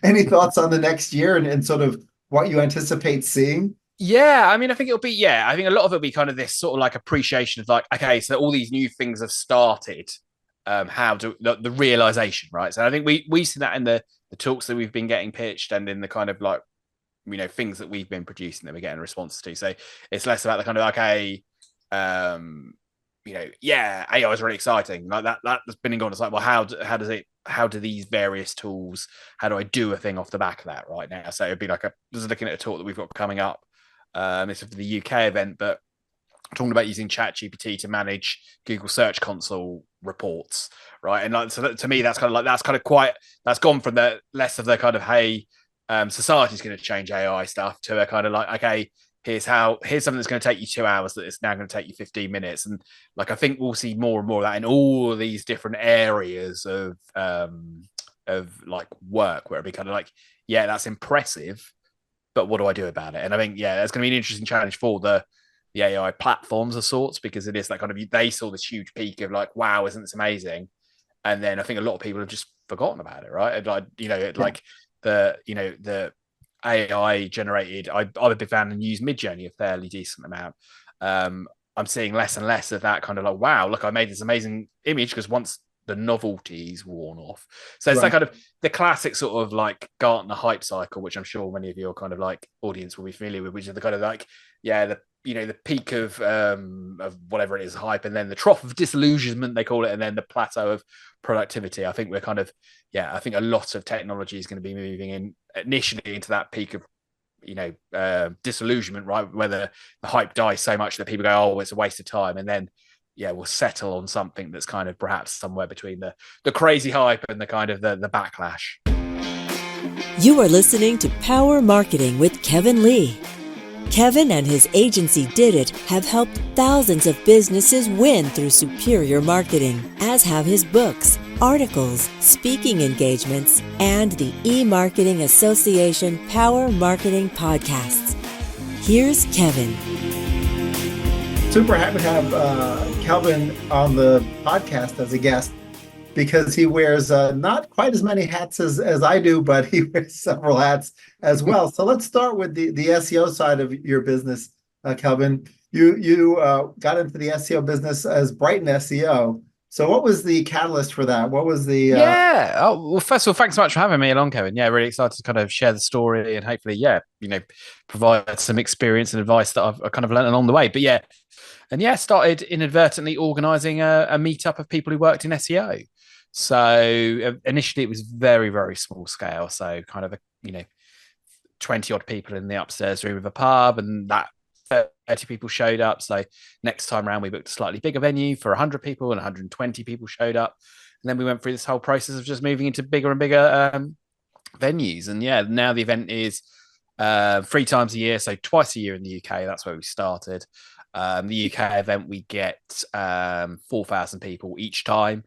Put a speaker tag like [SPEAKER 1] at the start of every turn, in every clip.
[SPEAKER 1] Any thoughts on the next year and sort of what you anticipate seeing?
[SPEAKER 2] Yeah, I mean, I think it'll be, yeah, I think a lot of it'll be kind of this sort of like appreciation of like, okay, so all these new things have started. How do the realization, right? So I think we see that in the talks that we've been getting pitched and in the kind of like, things that we've been producing that we're getting responses to. So it's less about the kind of like, okay, um, yeah, AI is really exciting. Like that's been and gone. It's like, well, how do these various tools, how do I do a thing off the back of that right now? So it'd be like just looking at a talk that we've got coming up. It's for the UK event, but talking about using ChatGPT to manage Google Search Console reports, right? And like, so that, to me, that's gone from the less of the kind of, hey, society's going to change AI stuff to a kind of like, okay, here's something that's going to take you 2 hours that is now going to take you 15 minutes. And like, I think we'll see more and more of that in all of these different areas of like work, where it'll be kind of like, yeah, that's impressive, but what do I do about it? And I think, yeah, that's going to be an interesting challenge for the AI platforms of sorts, because it is that kind of, they saw this huge peak of like, wow, isn't this amazing? And then I think a lot of people have just forgotten about it, right? And like,
[SPEAKER 1] Yeah.
[SPEAKER 2] like the AI generated, I'm a big fan and use Midjourney a fairly decent amount. Um, I'm seeing less and less of that kind of like, wow, look, I made this amazing image, because once the novelty's worn off. So it's that
[SPEAKER 1] Right.
[SPEAKER 2] kind of the classic sort of like Gartner hype cycle, which I'm sure many of your kind of like audience will be familiar with, which is the kind of like, yeah, the peak of whatever it is, hype, and then the trough of disillusionment, they call it, and then the plateau of productivity. I think we're kind of, yeah, I think a lot of technology is going to be moving in initially into that peak of disillusionment, right? Whether the hype dies so much that people go, oh, it's a waste of time, and then yeah, we'll settle on something that's kind of perhaps somewhere between the crazy hype and the kind of the backlash.
[SPEAKER 3] You are listening to Power Marketing with Kevin Lee. Kevin and his agency Did It have helped thousands of businesses win through superior marketing, as have his books, articles, speaking engagements, and the E-Marketing Association Power Marketing podcasts. Here's Kevin.
[SPEAKER 1] Super happy to have Kelvin on the podcast as a guest because he wears not quite as many hats as I do, but he wears several hats as well. So let's start with the SEO side of your business, Kelvin. You got into the SEO business as Brighton SEO. So what was the catalyst for that? What was the
[SPEAKER 2] Yeah. Oh, well, first of all, thanks so much for having me along, Kevin. Yeah, really excited to kind of share the story and hopefully, yeah, provide some experience and advice that I've kind of learned along the way. But yeah, and yeah, started inadvertently organizing a meetup of people who worked in SEO. So initially, it was very, very small scale. So kind of 20 odd people in the upstairs room of a pub, and that 30 people showed up. So next time around, we booked a slightly bigger venue for 100 people, and 120 people showed up. And then we went through this whole process of just moving into bigger and bigger venues. And yeah, now the event is 3 times a year, so twice a year in the UK. That's where we started. The UK event, we get 4,000 people each time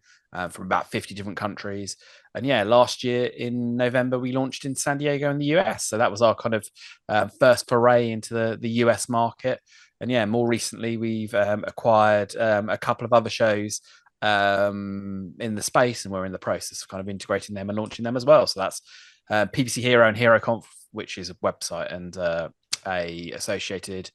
[SPEAKER 2] from about 50 different countries. And yeah, last year in November, we launched in San Diego in the US. So that was our kind of first foray into the US market. And yeah, more recently, we've acquired a couple of other shows in the space, and we're in the process of kind of integrating them and launching them as well. So that's PPC Hero and HeroConf, which is a website and a associated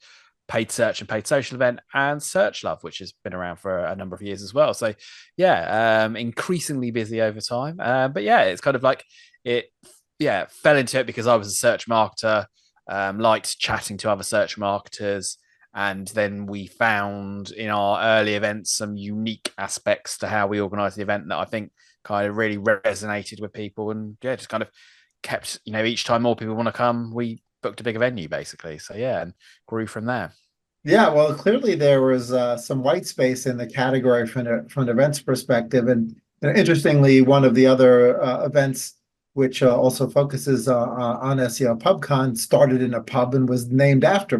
[SPEAKER 2] paid search and paid social event, and Search Love, which has been around for a number of years as well. So yeah, increasingly busy over time. But yeah, it's kind of like it, yeah, fell into it because I was a search marketer, liked chatting to other search marketers. And then we found in our early events some unique aspects to how we organize the event that I think kind of really resonated with people. And yeah, just kind of kept, each time more people want to come, we booked a bigger venue basically. So yeah, and grew from there.
[SPEAKER 1] Yeah, well, clearly there was some white space in the category from an events perspective. And interestingly, one of the other events, which also focuses on SEO, PubCon, started in a pub and was named after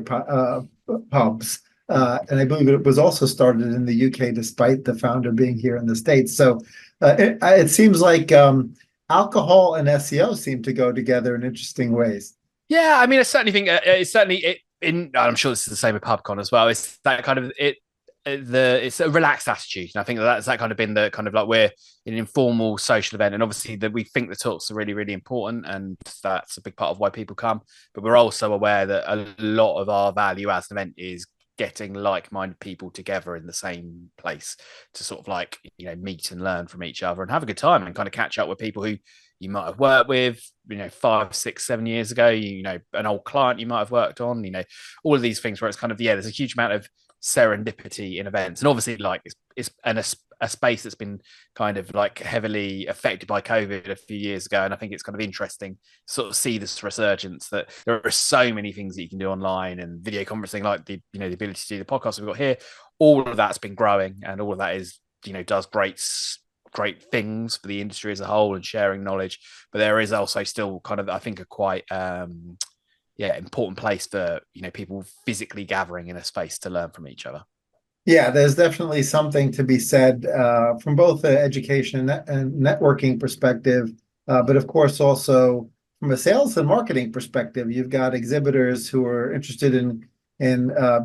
[SPEAKER 1] pubs. And I believe it was also started in the UK, despite the founder being here in the States. So it seems like alcohol and SEO seem to go together in interesting ways.
[SPEAKER 2] Yeah, I mean, I certainly think it's certainly it. I'm sure this is the same with PubCon as well. It's that kind of it. it's a relaxed attitude, and I think that's that kind of been the kind of like we're in an informal social event, and obviously that we think the talks are really, really important, and that's a big part of why people come. But we're also aware that a lot of our value as an event is getting like-minded people together in the same place to sort of like, you know, meet and learn from each other and have a good time and kind of catch up with people who you might have worked with, you know, 5, 6, 7 years ago, you know, an old client you might have worked on, you know, all of these things where it's kind of, yeah, there's a huge amount of serendipity in events. And obviously like it's a space that's been kind of like heavily affected by COVID a few years ago. And I think it's kind of interesting to sort of see this resurgence that there are so many things that you can do online and video conferencing, like the, you know, the ability to do the podcast we've got here. All of that's been growing, and all of that is, you know, does great things for the industry as a whole and sharing knowledge. But there is also still kind of, I think, a quite important place for, you know, people physically gathering in a space to learn from each other.
[SPEAKER 1] Yeah, there's definitely something to be said from both the education and networking perspective, but of course also from a sales and marketing perspective. You've got exhibitors who are interested in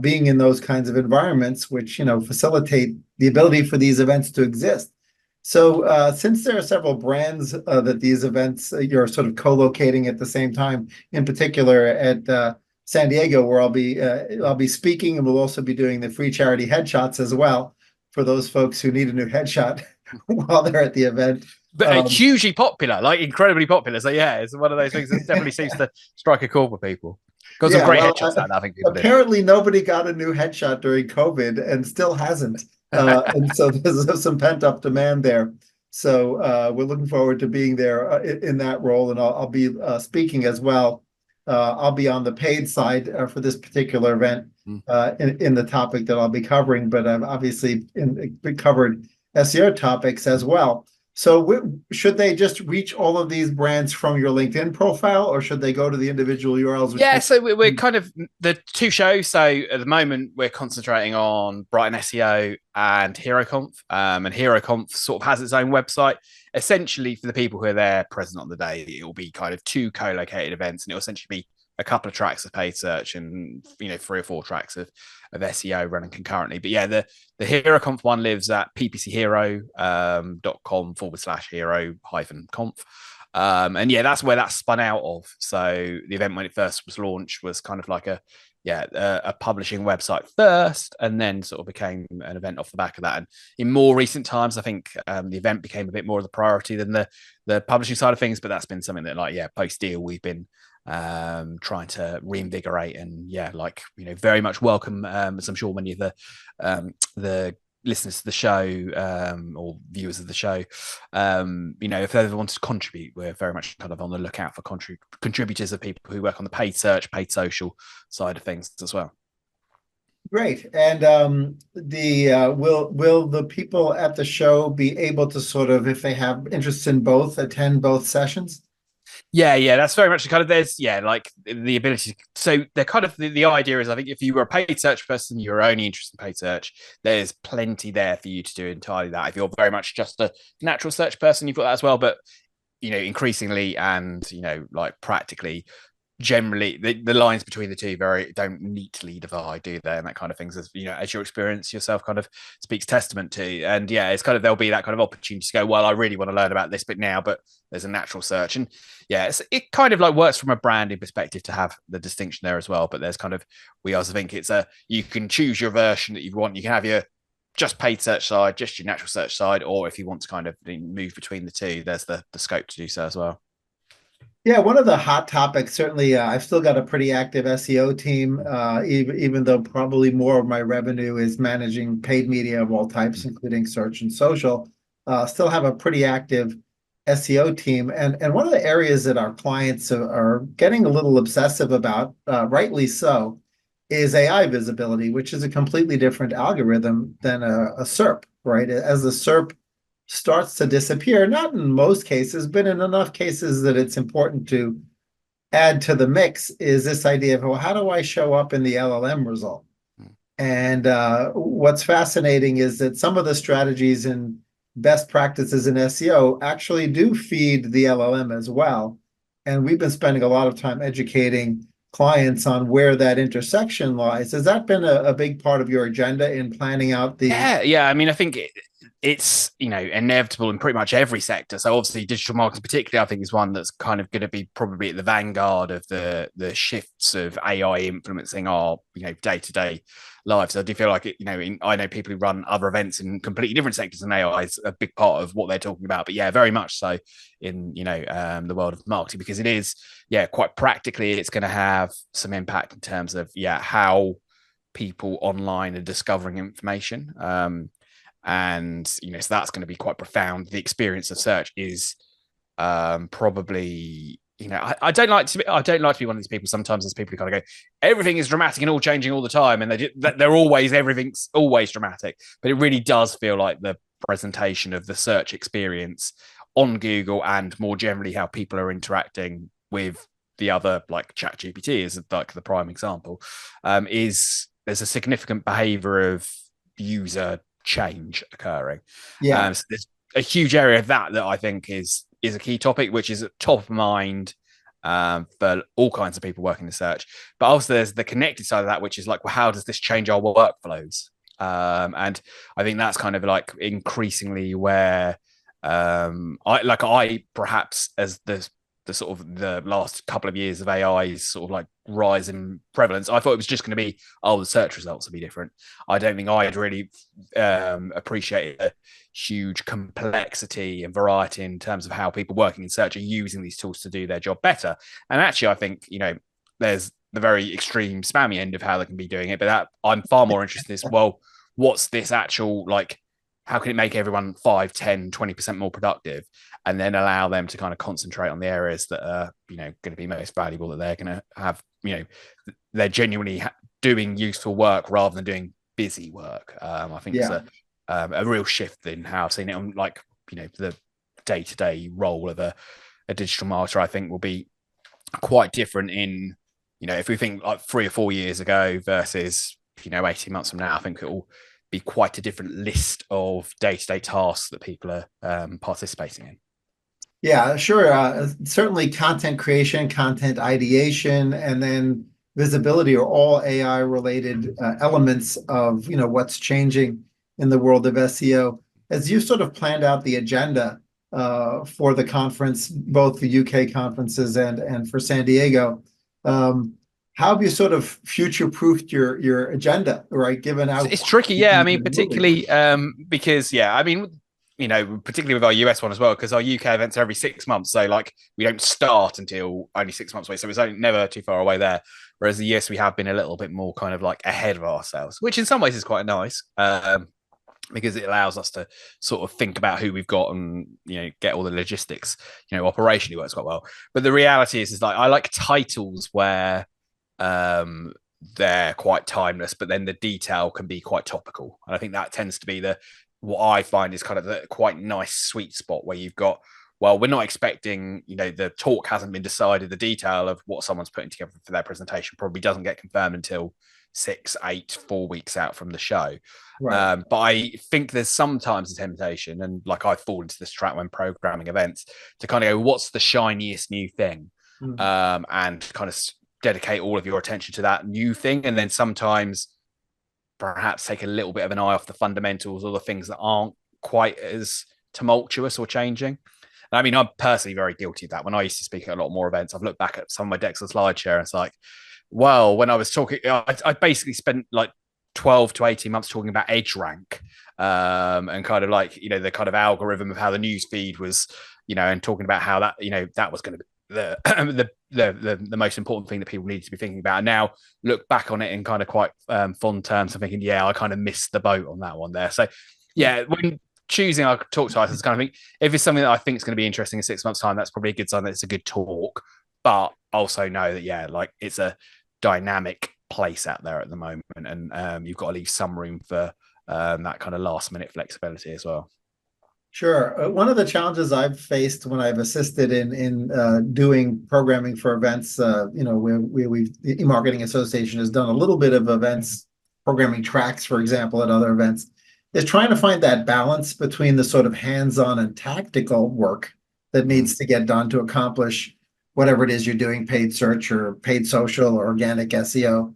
[SPEAKER 1] being in those kinds of environments, which, you know, facilitate the ability for these events to exist. So since there are several brands that these events you're sort of co-locating at the same time, in particular at San Diego, where I'll be speaking, and we'll also be doing the free charity headshots as well for those folks who need a new headshot while they're at the event.
[SPEAKER 2] But hugely popular, like incredibly popular. So yeah, it's one of those things that definitely seems to strike a chord with people. Got some great headshots out there, I think people
[SPEAKER 1] apparently
[SPEAKER 2] did.
[SPEAKER 1] Nobody got a new headshot during COVID and still hasn't. And so there's some pent-up demand there. So we're looking forward to being there in that role, and I'll be speaking as well. I'll be on the paid side for this particular event in the topic that I'll be covering, but I've obviously covered SEO topics as well. So should they just reach all of these brands from your LinkedIn profile, or should they go to the individual URLs?
[SPEAKER 2] Yeah, so we're kind of the two shows. So at the moment, we're concentrating on Brighton SEO and HeroConf. And HeroConf sort of has its own website. Essentially, for the people who are there present on the day, it will be kind of 2 co-located events, and it will essentially be a couple of tracks of paid search and, you know, 3 or 4 tracks of SEO running concurrently. But yeah, the HeroConf one lives at ppchero.com/hero-conf. And yeah, that's where that spun out of. So the event, when it first was launched, was kind of like a publishing website first, and then sort of became an event off the back of that. And in more recent times, I think the event became a bit more of the priority than the publishing side of things. But that's been something that, like, yeah, post deal, we've been trying to reinvigorate, and yeah, like, you know, very much welcome, as I'm sure many of the listeners to the show or viewers of the show, you know, if they ever want to contribute, we're very much kind of on the lookout for contributors of people who work on the paid search, paid social side of things as well.
[SPEAKER 1] Great. And will the people at the show be able to sort of, if they have interest in both, attend both sessions?
[SPEAKER 2] Yeah, that's very much kind of, there's, yeah, like the ability. So they're kind of, the idea is, I think if you were a paid search person, you're only interested in paid search, there's plenty there for you to do entirely that. If you're very much just a natural search person, you've got that as well. But, you know, increasingly and, you know, like practically, generally the lines between the two don't neatly divide, do they? And that kind of things, as you know, as your experience yourself kind of speaks testament to. And yeah, it's kind of, there'll be that kind of opportunity to go, well, I really want to learn about this bit now, but there's a natural search. And yeah, it kind of like works from a branding perspective to have the distinction there as well. But there's kind of, we also think it's you can choose your version that you want. You can have your just paid search side, just your natural search side, or if you want to kind of move between the two, there's the scope to do so as well.
[SPEAKER 1] Yeah, one of the hot topics, certainly, I've still got a pretty active SEO team, even though probably more of my revenue is managing paid media of all types, including search and social. Still have a pretty active SEO team. And one of the areas that our clients are getting a little obsessive about, rightly so, is AI visibility, which is a completely different algorithm than a SERP, right? As the SERP starts to disappear, not in most cases, but in enough cases that it's important to add to the mix, is this idea of, well, how do I show up in the LLM result? And what's fascinating is that some of the strategies and best practices in SEO actually do feed the LLM as well. And we've been spending a lot of time educating clients on where that intersection lies. Has that been a big part of your agenda in planning out the?
[SPEAKER 2] Yeah. I mean, I think it's inevitable in pretty much every sector. So obviously, digital marketing, particularly, I think is one that's kind of going to be probably at the vanguard of the shifts of AI influencing our day to day lives. I do feel like I know people who run other events in completely different sectors, and AI is a big part of what they're talking about. But yeah, very much so in the world of marketing, because it is quite practically it's going to have some impact in terms of how people online are discovering information. And so that's going to be quite profound. The experience of search is probably I don't like to be one of these people. Sometimes there's people who kind of go, everything is dramatic and all changing all the time, and everything's always dramatic. But it really does feel like the presentation of the search experience on Google, and more generally how people are interacting with the other, like ChatGPT is like the prime example, is there's a significant behavior of user change occurring. So there's a huge area of that I think is a key topic, which is top of mind for all kinds of people working in search. But also there's the connected side of that, which is like, well, how does this change our workflows? And I think that's kind of like increasingly where I perhaps, as the sort of the last couple of years of AI's sort of like rise in prevalence, I thought it was just going to be, the search results will be different. I don't think I'd really appreciate the huge complexity and variety in terms of how people working in search are using these tools to do their job better. And actually, I think, there's the very extreme spammy end of how they can be doing it. But that I'm far more interested in is, well, what's this actual, like, how can it make everyone 5, 10, 20% more productive, and then allow them to kind of concentrate on the areas that are, going to be most valuable, that they're going to have, they're genuinely doing useful work rather than doing busy work. I think it's a real shift in how I've seen it on, like, the day-to-day role of a digital marketer. I think will be quite different in, if we think like 3 or 4 years ago versus, 18 months from now. I think it will be quite a different list of day-to-day tasks that people are participating in.
[SPEAKER 1] Yeah, sure. Certainly content creation, content ideation, and then visibility are all AI related elements of what's changing in the world of SEO. As you sort of planned out the agenda for the conference, both the UK conferences and for San Diego, how have you sort of future-proofed your agenda, right? Given how
[SPEAKER 2] it's tricky, yeah. I mean, particularly because, particularly with our US one as well, because our UK events are every 6 months. So, like, we don't start until only 6 months away. So it's only never too far away there. Whereas the US, we have been a little bit more kind of like ahead of ourselves, which in some ways is quite nice. Because it allows us to sort of think about who we've got and get all the logistics. Operationally works quite well. But the reality is like I like titles where they're quite timeless, but then the detail can be quite topical. And I think that tends to be what I find is kind of the quite nice sweet spot where you've got, well, we're not expecting, the talk hasn't been decided, the detail of what someone's putting together for their presentation probably doesn't get confirmed until 6, 8, 4 weeks out from the show. Right. But I think there's sometimes a temptation, and like I fall into this trap when programming events, to kind of go, what's the shiniest new thing? And kind of dedicate all of your attention to that new thing. And then sometimes perhaps take a little bit of an eye off the fundamentals or the things that aren't quite as tumultuous or changing. And I mean, I'm personally very guilty of that. When I used to speak at a lot more events, I've looked back at some of my decks on SlideShare, and it's like, well, when I was talking, I basically spent like 12 to 18 months talking about edge rank and kind of like, the kind of algorithm of how the news feed was, and talking about how that, that was going to be the most important thing that people need to be thinking about. And now look back on it in kind of quite fond terms and thinking, I kind of missed the boat on that one there. So when choosing our talk titles, kind of think, if it's something that I think is going to be interesting in 6 months' time, that's probably a good sign that it's a good talk. But also know that like it's a dynamic place out there at the moment, and you've got to leave some room for that kind of last minute flexibility as well.
[SPEAKER 1] Sure. One of the challenges I've faced when I've assisted in doing programming for events, where the E-Marketing Association has done a little bit of events, programming tracks, for example, at other events, is trying to find that balance between the sort of hands-on and tactical work that needs to get done to accomplish whatever it is you're doing, paid search or paid social or organic SEO.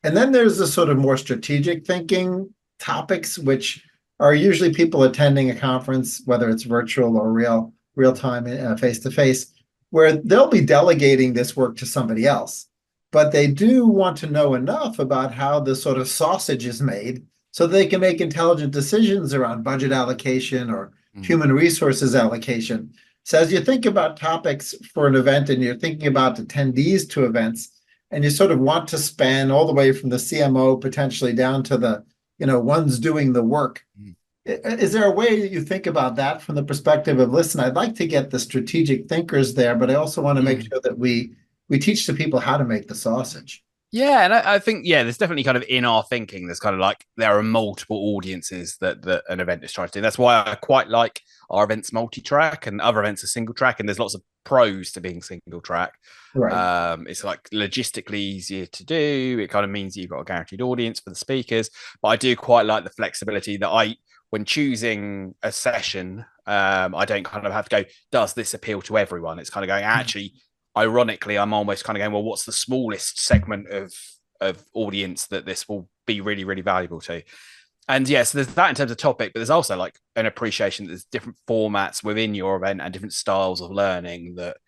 [SPEAKER 1] And then there's the sort of more strategic thinking topics, which are usually people attending a conference, whether it's virtual or real time, face to face, where they'll be delegating this work to somebody else. But they do want to know enough about how the sort of sausage is made so they can make intelligent decisions around budget allocation or human resources allocation. So as you think about topics for an event and you're thinking about attendees to events, and you sort of want to span all the way from the CMO potentially down to the, ones doing the work. Is there a way that you think about that from the perspective of, listen, I'd like to get the strategic thinkers there, but I also want to make sure that we teach the people how to make the sausage?
[SPEAKER 2] Yeah, and I think, there's definitely kind of in our thinking, there's kind of like there are multiple audiences that an event is trying to do. That's why I quite like our events multi-track and other events are single track, and there's lots of pros to being single track.
[SPEAKER 1] Right.
[SPEAKER 2] It's like logistically easier to do. It kind of means you've got a guaranteed audience for the speakers, but I do quite like the flexibility that when choosing a session, I don't kind of have to go, does this appeal to everyone? It's kind of going, actually, ironically, I'm almost kind of going, well, what's the smallest segment of audience that this will be really, really valuable to? And yes, there's that in terms of topic, but there's also like an appreciation that there's different formats within your event and different styles of learning that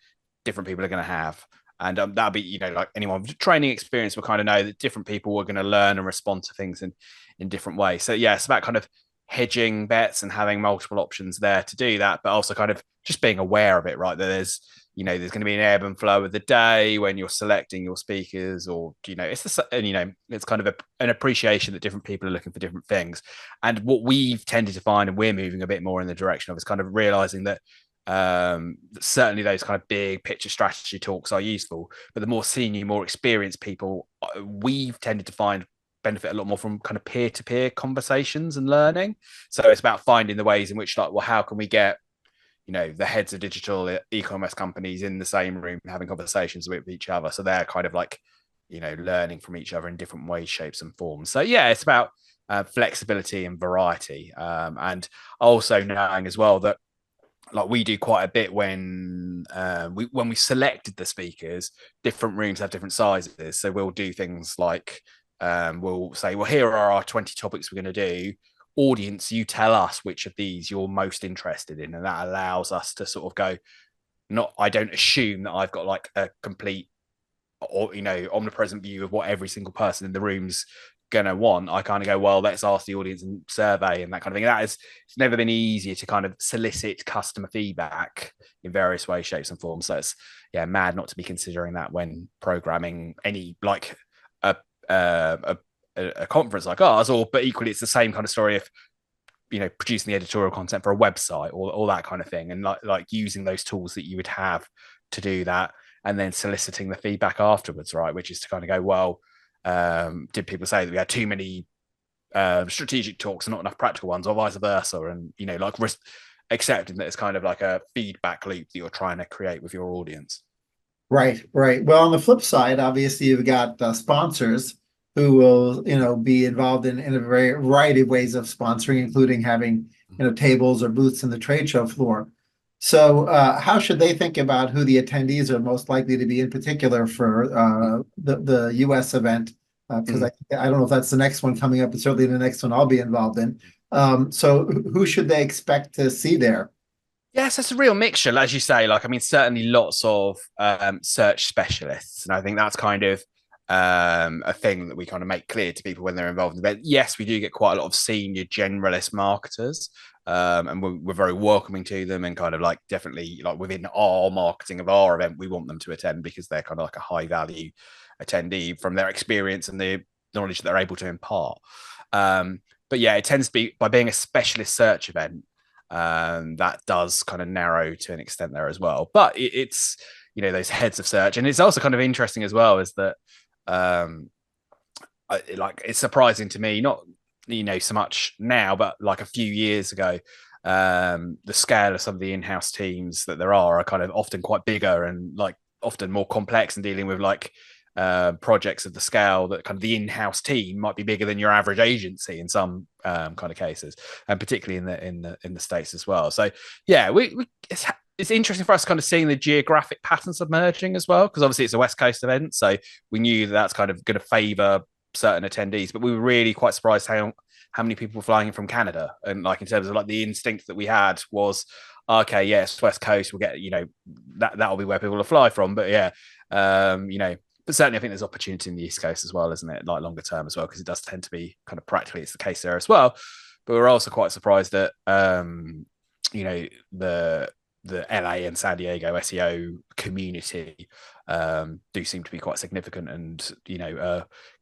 [SPEAKER 2] different people are going to have. And that'll be, like anyone with training experience will kind of know that different people are going to learn and respond to things in different ways. So yeah, it's about kind of hedging bets and having multiple options there to do that, but also kind of just being aware of it, right? That there's going to be an ebb and flow of the day when you're selecting your speakers, or, it's kind of an appreciation that different people are looking for different things. And what we've tended to find, and we're moving a bit more in the direction of, is kind of realizing that certainly those kind of big picture strategy talks are useful, but the more senior, more experienced people, we've tended to find benefit a lot more from kind of peer-to-peer conversations and learning. So it's about finding the ways in which, like, well, how can we get the heads of digital e-commerce companies in the same room having conversations with each other, so they're kind of like learning from each other in different ways, shapes and forms. So yeah, it's about flexibility and variety, and also knowing as well that, like, we do quite a bit when we selected the speakers, different rooms have different sizes, so we'll do things like we'll say, well, here are our 20 topics we're going to do. Audience, you tell us which of these you're most interested in, and that allows us to sort of go, I don't assume that I've got like a complete or omnipresent view of what every single person in the room's gonna want. I kind of go, well, let's ask the audience and survey and that kind of thing. It's never been easier to kind of solicit customer feedback in various ways, shapes and forms. So it's mad not to be considering that when programming any like a conference like ours, but equally it's the same kind of story of producing the editorial content for a website or that kind of thing, and like using those tools that you would have to do that, and then soliciting the feedback afterwards, right? Which is to kind of go, well, did people say that we had too many strategic talks and not enough practical ones, or vice versa? And like accepting that it's kind of like a feedback loop that you're trying to create with your audience.
[SPEAKER 1] Right. Well, on the flip side, obviously you've got sponsors who will, be involved in a variety of ways of sponsoring, including having, tables or booths in the trade show floor. So how should they think about who the attendees are most likely to be, in particular for the US event? Because I don't know if that's the next one coming up, but certainly the next one I'll be involved in. So who should they expect to see there?
[SPEAKER 2] Yes, it's a real mixture, as you say. Like, I mean, certainly lots of search specialists, and I think that's kind of a thing that we kind of make clear to people when they're involved in the event. Yes, we do get quite a lot of senior generalist marketers, and we're very welcoming to them, and kind of like definitely like within our marketing of our event, we want them to attend because they're kind of like a high value attendee from their experience and the knowledge that they're able to impart. But yeah, it tends to be, by being a specialist search event, that does kind of narrow to an extent there as well. But it's those heads of search, and it's also kind of interesting as well is that it's surprising to me, not so much now, but like a few years ago, the scale of some of the in-house teams that there are kind of often quite bigger and like often more complex, and dealing with like projects of the scale that kind of the in-house team might be bigger than your average agency in some kind of cases, and particularly in the States as well. So yeah, it's interesting for us kind of seeing the geographic patterns emerging as well, because obviously it's a West Coast event, so we knew that's kind of going to favour certain attendees, but we were really quite surprised how many people were flying in from Canada, and like in terms of like the instinct that we had was, okay, yes, West Coast, we'll get, that'll be where people will fly from, but yeah, but certainly I think there's opportunity in the East Coast as well, isn't it? Like longer term as well, because it does tend to be kind of practically it's the case there as well. But we're also quite surprised that the LA and San Diego SEO community do seem to be quite significant, and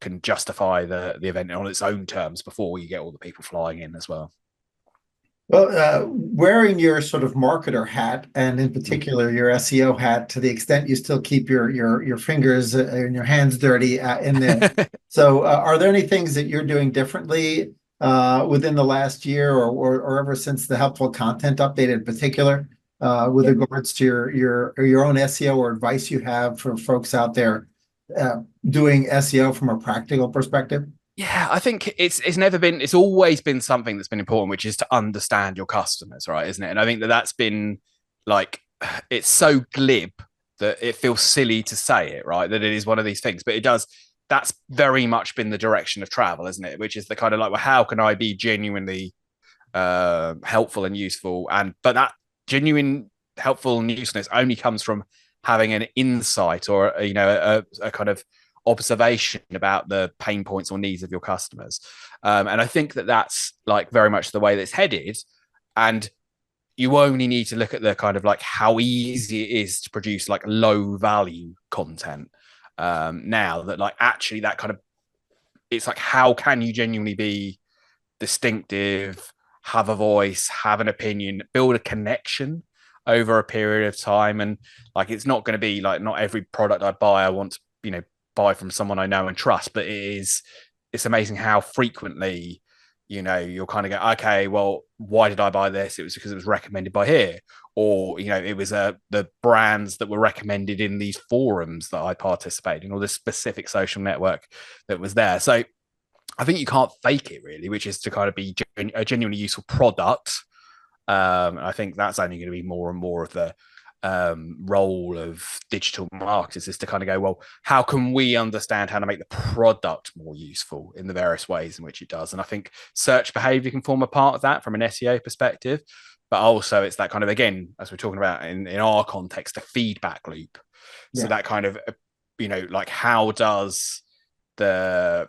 [SPEAKER 2] can justify the event on its own terms before you get all the people flying in as well.
[SPEAKER 1] Well, wearing your sort of marketer hat, and in particular your SEO hat, to the extent you still keep your fingers and your hands dirty in there. So, are there any things that you're doing differently within the last year, or ever since the helpful content update in particular, with regards to your own SEO, or advice you have for folks out there doing SEO from a practical perspective?
[SPEAKER 2] Yeah, I think it's always been something that's been important, which is to understand your customers, right? Isn't it? And I think that's been like, it's so glib that it feels silly to say it, right? That it is one of these things, but it does. That's very much been the direction of travel, isn't it? Which is the kind of like, well, how can I be genuinely helpful and useful? But that genuine helpful and usefulness only comes from having an insight, or a kind of observation about the pain points or needs of your customers, and I think that's like very much the way that's headed. And you only need to look at the kind of like how easy it is to produce like low value content now, that like actually that kind of, it's like, how can you genuinely be distinctive, have a voice, have an opinion, build a connection over a period of time? And like, it's not going to be like, not every product I buy I want to buy from someone I know and trust, but it's amazing how frequently you'll kind of go, okay, well, why did I buy this? It was because it was recommended by here, or it was the brands that were recommended in these forums that I participated in, or this specific social network that was there. So I think you can't fake it really, which is to kind of be a genuinely useful product. I think that's only going to be more and more of the role of digital marketers, is to kind of go, well, how can we understand how to make the product more useful in the various ways in which it does? And I think search behavior can form a part of that from an SEO perspective, but also it's that kind of, again, as we're talking about in our context, a feedback loop. So that kind of, like, how does the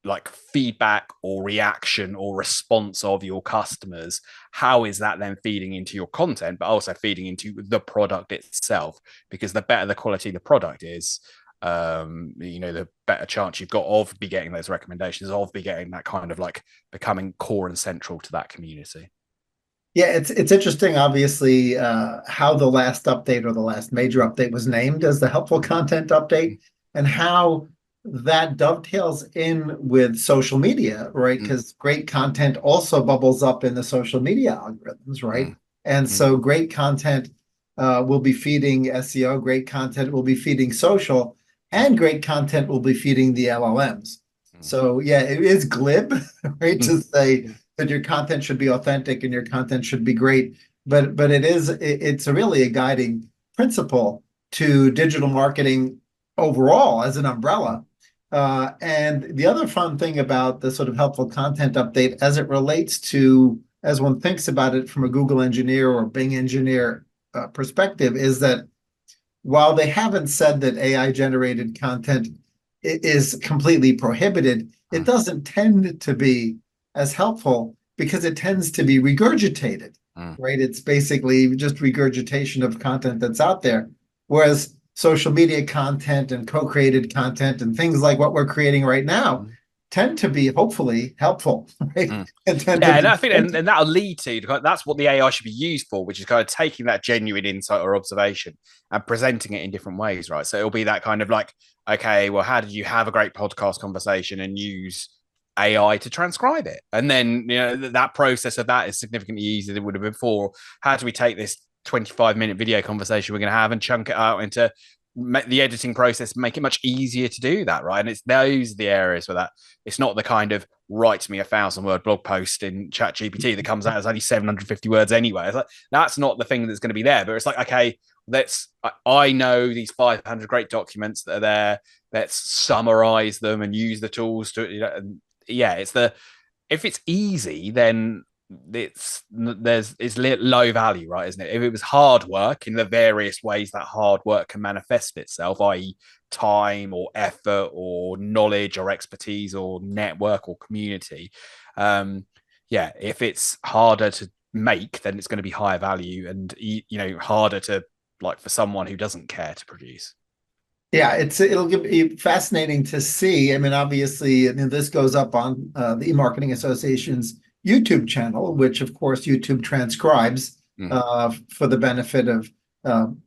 [SPEAKER 2] like feedback or reaction or response of your customers, how is that then feeding into your content, but also feeding into the product itself? Because the better the quality of the product is, the better chance you've got of be getting those recommendations, of be getting that kind of like becoming core and central to that community.
[SPEAKER 1] Yeah, it's interesting, obviously, how the last update, or the last major update, was named as the helpful content update, and how that dovetails in with social media, right? Because great content also bubbles up in the social media algorithms, right? And so great content will be feeding SEO, great content will be feeding social, and great content will be feeding the LLMs. So yeah, it is glib, right, to say that your content should be authentic and your content should be great, but it's really a guiding principle to digital marketing overall as an umbrella. And the other fun thing about the sort of helpful content update, as it relates to, as one thinks about it from a Google engineer or Bing engineer perspective, is that while they haven't said that AI generated content is completely prohibited, it doesn't tend to be as helpful, because it tends to be regurgitated, right? It's basically just regurgitation of content that's out there. Whereas social media content and co-created content and things like what we're creating right now tend to be hopefully helpful, right?
[SPEAKER 2] And I think and that'll lead to, that's what the AI should be used for, which is kind of taking that genuine insight or observation and presenting it in different ways, right? So it'll be that kind of like, okay, well, how did you have a great podcast conversation and use AI to transcribe it? And then that process of that is significantly easier than it would have been before. How do we take this 25-minute video conversation we're going to have and chunk it out into make the editing process, make it much easier to do that, right? And it's those are the areas where that it's not the kind of write me a 1,000-word blog post in ChatGPT that comes out as only 750 words anyway. It's like, that's not the thing that's going to be there. But it's like, okay, I know these 500 great documents that are there. Let's summarize them and use the tools to, and it's if it's easy, then it's low value, right? Isn't it? If it was hard work in the various ways that hard work can manifest itself, i.e. time or effort or knowledge or expertise or network or community, if it's harder to make, then it's going to be higher value and harder to, like, for someone who doesn't care to produce.
[SPEAKER 1] Yeah, it'll be fascinating to see. I mean, obviously, this goes up on the e-marketing association's YouTube channel, which of course YouTube transcribes for the benefit of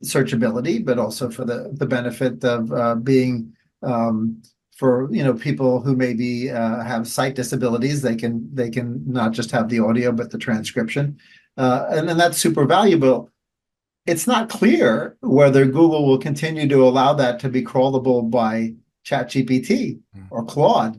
[SPEAKER 1] searchability, but also for the benefit of being for people who maybe have sight disabilities. They can not just have the audio but the transcription, and that's super valuable. It's not clear whether Google will continue to allow that to be crawlable by ChatGPT or Claude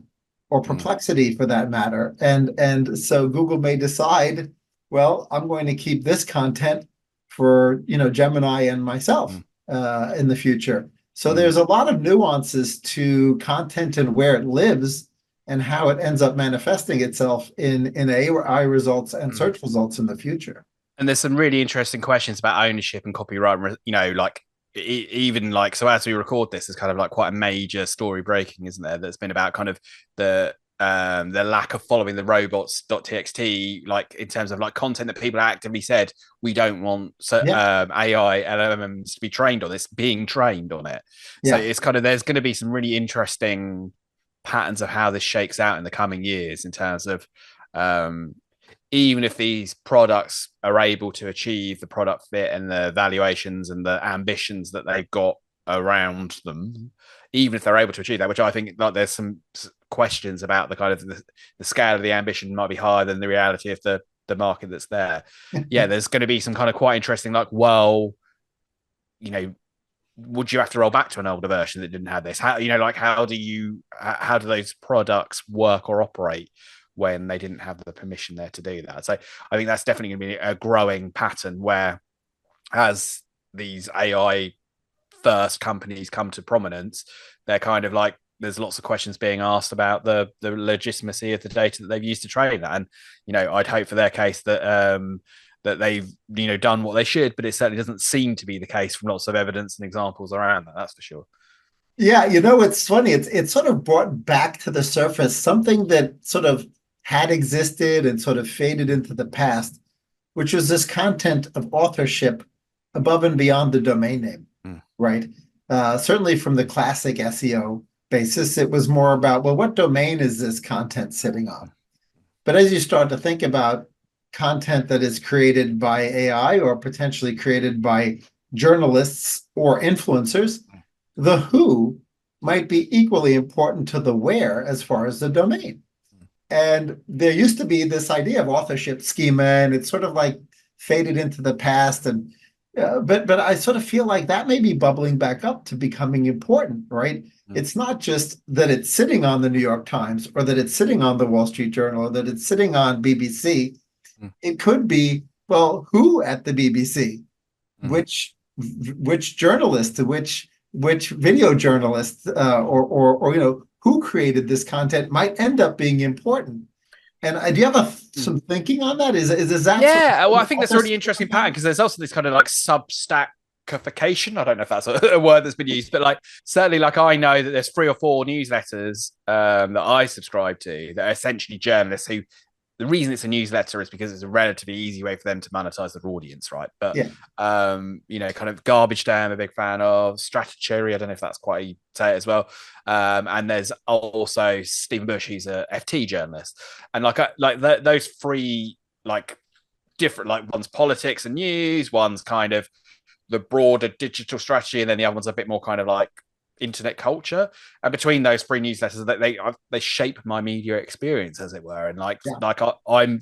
[SPEAKER 1] or Perplexity for that matter. And so Google may decide, well, I'm going to keep this content for Gemini and myself in the future. So there's a lot of nuances to content and where it lives and how it ends up manifesting itself in AI results and search results in the future.
[SPEAKER 2] And there's some really interesting questions about ownership and copyright, even like, so as we record this, there's kind of like quite a major story breaking, isn't there? That's been about kind of the lack of following the robots.txt, like in terms of like content that people actively said, we don't want AI LLMs to be trained on this, being trained on it. So it's kind of, there's going to be some really interesting patterns of how this shakes out in the coming years in terms of, even if these products are able to achieve the product fit and the valuations and the ambitions that they've got around them, even if they're able to achieve that, which I think like there's some questions about the kind of the scale of the ambition might be higher than the reality of the market that's there. There's going to be some kind of quite interesting, like, well, would you have to roll back to an older version that didn't have this? How do those products work or operate when they didn't have the permission there to do that? So I think that's definitely going to be a growing pattern where, as these AI first companies come to prominence, they're kind of like, there's lots of questions being asked about the legitimacy of the data that they've used to train that. And I'd hope for their case that that they've done what they should, but it certainly doesn't seem to be the case from lots of evidence and examples around that. That's for sure.
[SPEAKER 1] Yeah, it's funny. It's sort of brought back to the surface something that sort of had existed and sort of faded into the past, which was this content of authorship above and beyond the domain name, right? Certainly from the classic SEO basis, it was more about, well, what domain is this content sitting on? But as you start to think about content that is created by AI or potentially created by journalists or influencers, the who might be equally important to the where as far as the domain. And there used to be this idea of authorship schema, and it's sort of like faded into the past. And but I sort of feel like that may be bubbling back up to becoming important, right? It's not just that it's sitting on the New York Times or that it's sitting on the Wall Street Journal or that it's sitting on BBC. It could be, well, who at the BBC, which journalist, which video journalist, or who created this content might end up being important. And do you have some thinking on that? Is that?
[SPEAKER 2] Yeah, well, I think that's a really interesting pattern because there's also this kind of like substackification. I don't know if that's a word that's been used, but like certainly, like I know that there's 3 or 4 newsletters that I subscribe to that are essentially journalists who. The reason it's a newsletter is because it's a relatively easy way for them to monetize their audience, right? But kind of Garbage Day, I'm a big fan of. Strategy, I don't know if that's quite how you say it as well. And there's also Stephen Bush, who's a FT journalist, and those 3 like different, like one's politics and news, one's kind of the broader digital strategy, and then the other one's a bit more kind of like internet culture. And between those 3 newsletters, they shape my media experience, as it were. And I'm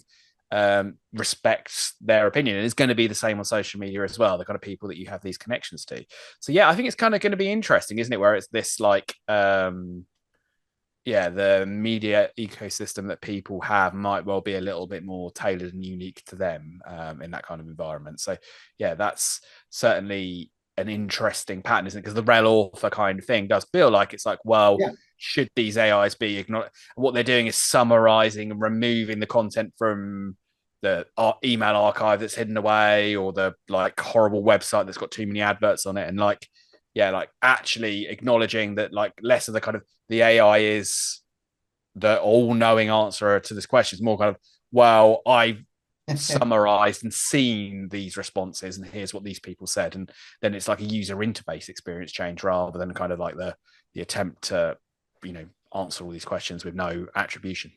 [SPEAKER 2] respects their opinion. And it's going to be the same on social media as well, the kind of people that you have these connections to. So yeah, I think it's kind of going to be interesting, isn't it? Where it's this like the media ecosystem that people have might well be a little bit more tailored and unique to them in that kind of environment. So yeah, that's certainly an interesting pattern, isn't it? Because the rel author kind of thing does feel like it's like, well,
[SPEAKER 1] Yeah.
[SPEAKER 2] should these AIs be ignored? What they're doing is summarizing and removing the content from the email archive that's hidden away, or the like horrible website that's got too many adverts on it, and like, yeah, like actually acknowledging that like less of the kind of the AI is the all-knowing answer to this question. It's more kind of, well, I've summarized and seen these responses, and here's what these people said, and then it's like a user interface experience change rather than kind of like the attempt to, you know, answer all these questions with no attribution.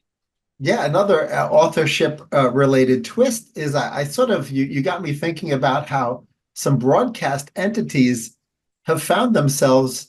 [SPEAKER 1] Yeah, another authorship related twist is I sort of, you got me thinking about how some broadcast entities have found themselves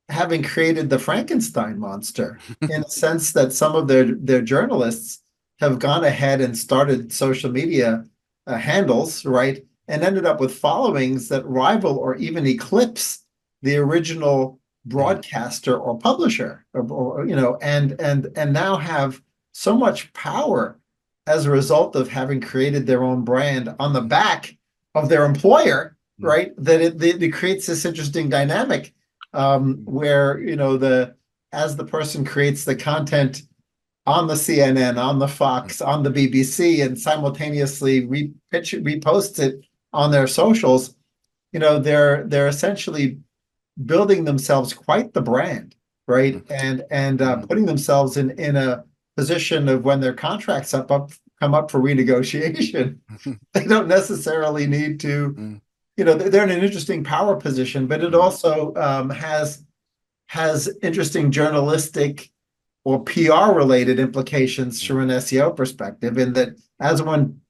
[SPEAKER 1] having created the Frankenstein monster in a sense that some of their journalists have gone ahead and started social media handles, right? And ended up with followings that rival or even eclipse the original broadcaster or publisher, or you know, and now have so much power as a result of having created their own brand on the back of their employer, right? That it creates this interesting dynamic where, you know, as the person creates the content on the CNN, on the Fox, on the BBC, and simultaneously reposts it on their socials, you know, they're essentially building themselves quite the brand, right? And putting themselves in a position of when their contracts come up for renegotiation, they don't necessarily need to, you know, they're in an interesting power position, but it also has interesting journalistic or PR related implications from an SEO perspective, in that as one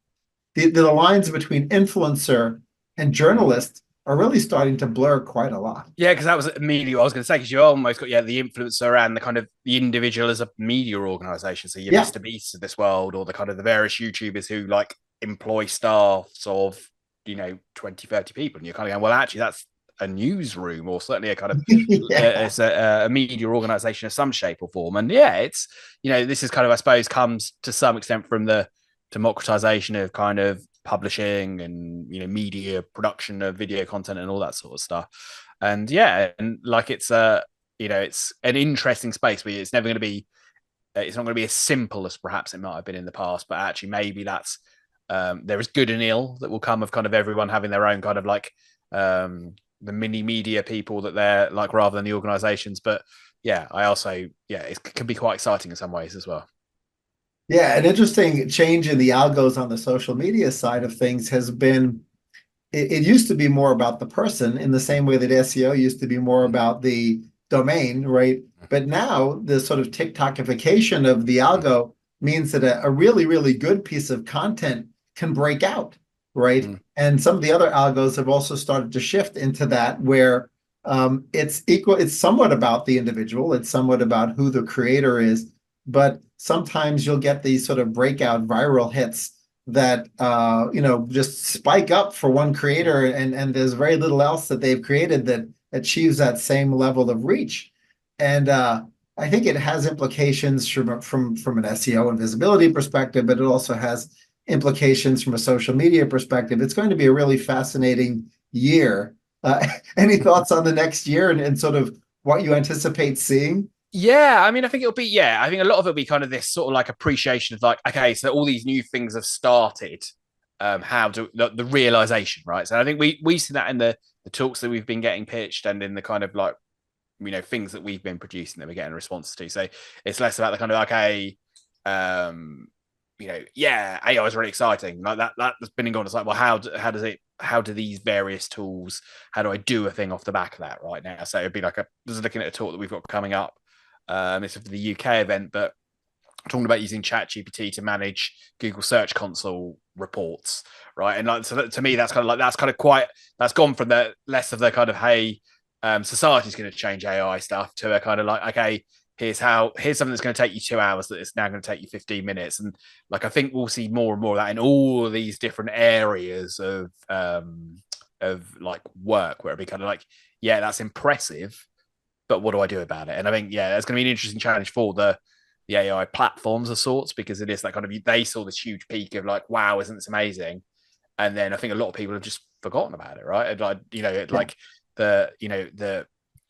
[SPEAKER 1] the lines between influencer and journalist are really starting to blur quite a lot.
[SPEAKER 2] Yeah, because that was immediately what I was going to say, because you almost got the influencer and the kind of the individual as a media organization. So your Mr. Beasts of this world, or the kind of the various YouTubers who like employ staffs of, you know, 20, 30 people. And you're kind of going, well, actually, that's a newsroom, or certainly a kind of it's a media organization of some shape or form. And yeah, it's, you know, this is kind of, I suppose, comes to some extent from the democratization of kind of publishing and, you know, media production of video content and all that sort of stuff. And yeah, and like it's you know, it's an interesting space where it's never going to be, it's not going to be as simple as perhaps it might have been in the past, but actually maybe that's there is good and ill that will come of kind of everyone having their own kind of like the mini media people that they're like, rather than the organizations. But yeah, I also, yeah, it can be quite exciting in some ways as well.
[SPEAKER 1] Yeah, an interesting change in the algos on the social media side of things has been, it used to be more about the person in the same way that SEO used to be more about the domain, right? But now the sort of TikTokification of the algo means that a really, really good piece of content can break out, right? And some of the other algos have also started to shift into that, where it's somewhat about the individual, it's somewhat about who the creator is, but sometimes you'll get these sort of breakout viral hits that you know, just spike up for one creator, and there's very little else that they've created that achieves that same level of reach. And I think it has implications from an SEO and visibility perspective, but it also has implications from a social media perspective. It's going to be a really fascinating year. Any thoughts on the next year and sort of what you anticipate seeing?
[SPEAKER 2] Yeah, I mean, I think it'll be, yeah, I think a lot of it'll be kind of this sort of like appreciation of like, okay, so all these new things have started. How do the realization, right? So I think we see that in the talks that we've been getting pitched, and in the kind of like, you know, things that we've been producing that we're getting responses to. So it's less about the kind of, okay, you know, yeah, AI is really exciting. Like that's been going. It's like, well, how do these various tools, how do I do a thing off the back of that right now? So it'd be like just looking at a talk that we've got coming up. It's for the UK event, but talking about using ChatGPT to manage Google Search Console reports, right? And like, so that, to me, that's kind of quite, that's gone from the less of the kind of, hey, society's going to change AI stuff, to a kind of like, okay, here's something that's going to take you 2 hours that it's now going to take you 15 minutes. And like, I think we'll see more and more of that in all of these different areas of like work, where it'll be kind of like, yeah, that's impressive, but what do I do about it? And I think, yeah, that's going to be an interesting challenge for the AI platforms of sorts, because it is that kind of, they saw this huge peak of like, wow, isn't this amazing? And then I think a lot of people have just forgotten about it, right? And like, like the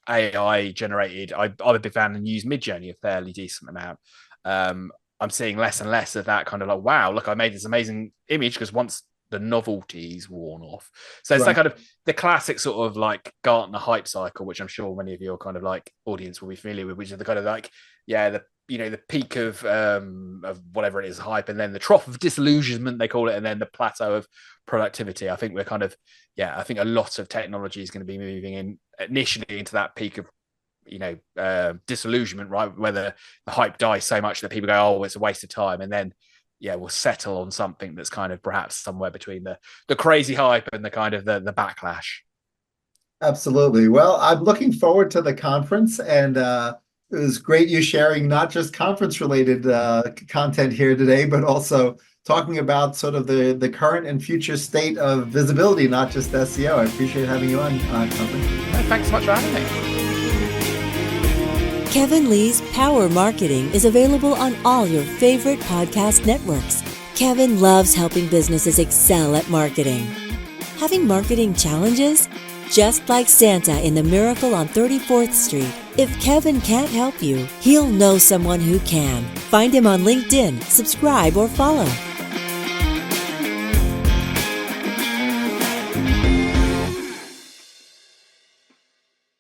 [SPEAKER 2] AI generated, I'm a big fan and use Midjourney a fairly decent amount. I'm seeing less and less of that kind of like, wow, look, I made this amazing image, because once the novelty's worn off. So it's that kind of the classic sort of like Gartner hype cycle, which I'm sure many of your kind of like audience will be familiar with, which is the kind of like, yeah, the peak of whatever it is, hype, and then the trough of disillusionment, they call it, and then the plateau of productivity. I think we're kind of, I think a lot of technology is going to be moving in initially into that peak of, disillusionment, right? Whether the hype dies so much that people go, oh, it's a waste of time. And then, we'll settle on something that's kind of perhaps somewhere between the crazy hype and the kind of the backlash.
[SPEAKER 1] Absolutely. Well, I'm looking forward to the conference, and it was great you sharing not just conference related content here today, but also talking about sort of the current and future state of visibility, not just SEO. I appreciate having you on, Kelvin.
[SPEAKER 2] Thanks so much for having me.
[SPEAKER 3] Kelvin Lee's Power Marketing is available on all your favorite podcast networks. Kelvin loves helping businesses excel at marketing. Having marketing challenges? Just like Santa in The Miracle on 34th Street, if Kelvin can't help you, he'll know someone who can. Find him on LinkedIn, subscribe, or follow.